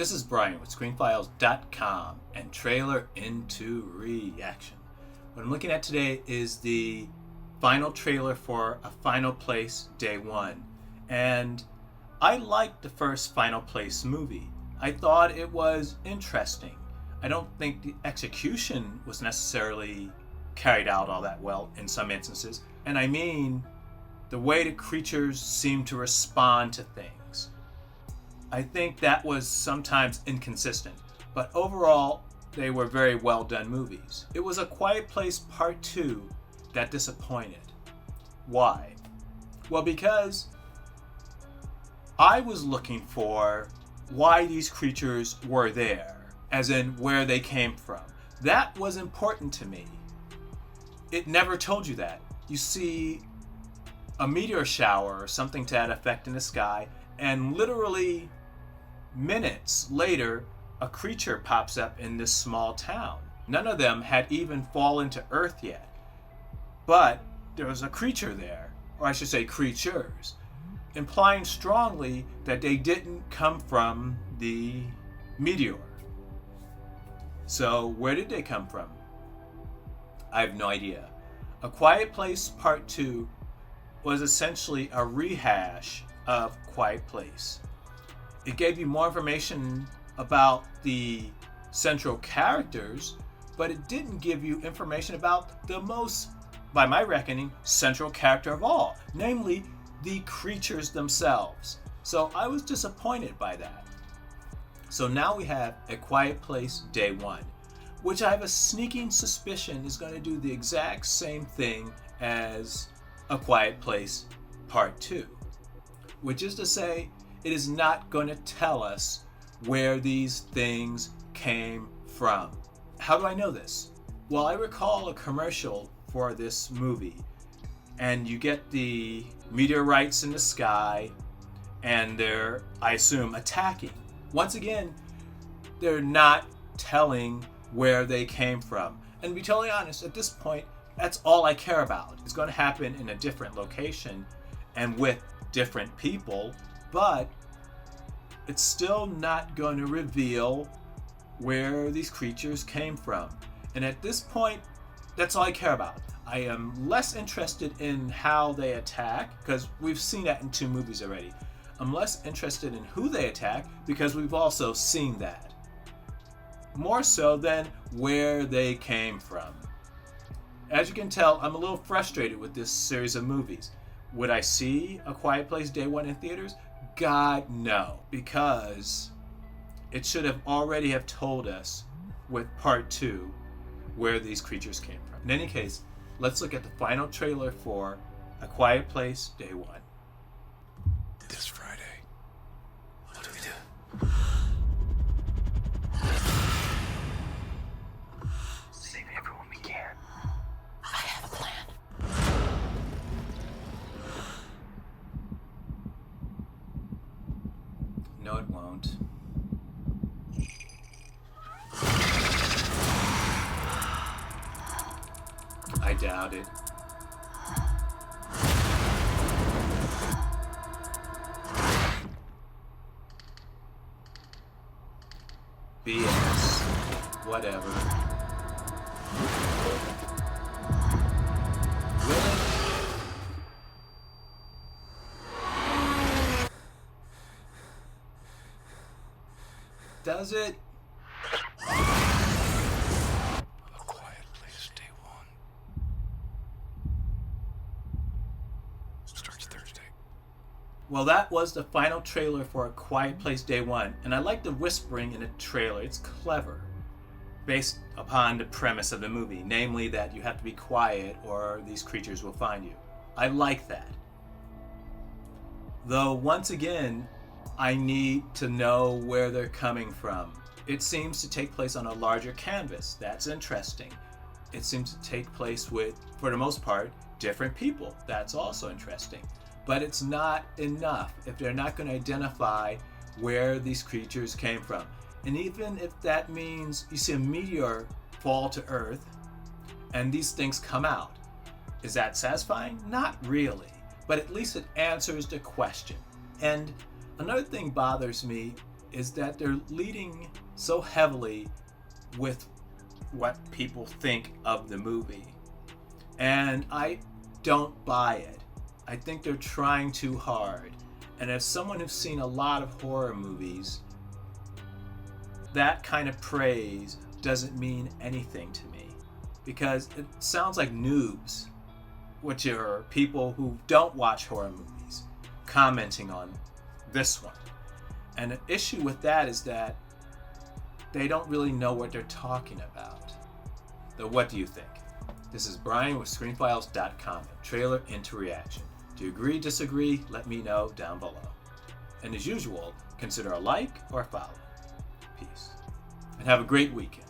This is Brian with ScreenFiles.com and Trailer into Reaction. What I'm looking at today is the final trailer for A Final Place Day 1. And I liked the first Final Place movie. I thought it was interesting. I don't think the execution was necessarily carried out all that well in some instances. And I mean the way the creatures seem to respond to things. I think that was sometimes inconsistent, but overall, they were very well done movies. It was A Quiet Place Part 2 that disappointed. Why? Well, because I was looking for why these creatures were there, as in where they came from. That was important to me. It never told you that. You see a meteor shower or something to that effect in the sky, and literally minutes later, a creature pops up in this small town. None of them had even fallen to Earth yet. But there was a creature there, or I should say creatures, implying strongly that they didn't come from the meteor. So where did they come from? I have no idea. A Quiet Place Part 2 was essentially a rehash of Quiet Place. It gave you more information about the central characters, but it didn't give you information about the most, by my reckoning, central character of all, namely the creatures themselves. So I was disappointed by that. So now we have A Quiet Place Day 1, which I have a sneaking suspicion is going to do the exact same thing as A Quiet Place Part 2, which is to say, it is not going to tell us where these things came from. How do I know this? Well, I recall a commercial for this movie, and you get the meteorites in the sky, and they're, I assume, attacking. Once again, they're not telling where they came from. And to be totally honest, at this point, that's all I care about. It's going to happen in a different location and with different people, but it's still not going to reveal where these creatures came from. And at this point, that's all I care about. I am less interested in how they attack, because we've seen that in 2 movies already. I'm less interested in who they attack, because we've also seen that. More so than where they came from. As you can tell, I'm a little frustrated with this series of movies. Would I see A Quiet Place Day 1 in theaters? God, no. Because it should have already have told us with Part 2 where these creatures came from. In any case, let's look at the final trailer for A Quiet Place Day 1. This Friday, what do we do? Save everyone we can. I have a plan. No, it won't. I doubt it. BS. Whatever. Really? Does it? A Quiet Place Day 1 starts Thursday. Well, that was the final trailer for A Quiet Place Day 1, and I like the whispering in the trailer. It's clever, based upon the premise of the movie, namely that you have to be quiet or these creatures will find you. I like that. Though, once again, I need to know where they're coming from. It seems to take place on a larger canvas. That's interesting. It seems to take place with, for the most part, different people. That's also interesting. But it's not enough if they're not going to identify where these creatures came from. And even if that means you see a meteor fall to Earth and these things come out, is that satisfying? Not really. But at least it answers the question. And another thing bothers me is that they're leading so heavily with what people think of the movie. And I don't buy it. I think they're trying too hard. And as someone who's seen a lot of horror movies, that kind of praise doesn't mean anything to me, because it sounds like noobs, which are people who don't watch horror movies, commenting on this one. And the issue with that is that they don't really know what they're talking about. So what do you think? This is Brian with ScreenFiles.com, trailer into reaction. Do you agree, disagree? Let me know down below. And as usual, consider a like or a follow. Peace. And have a great weekend.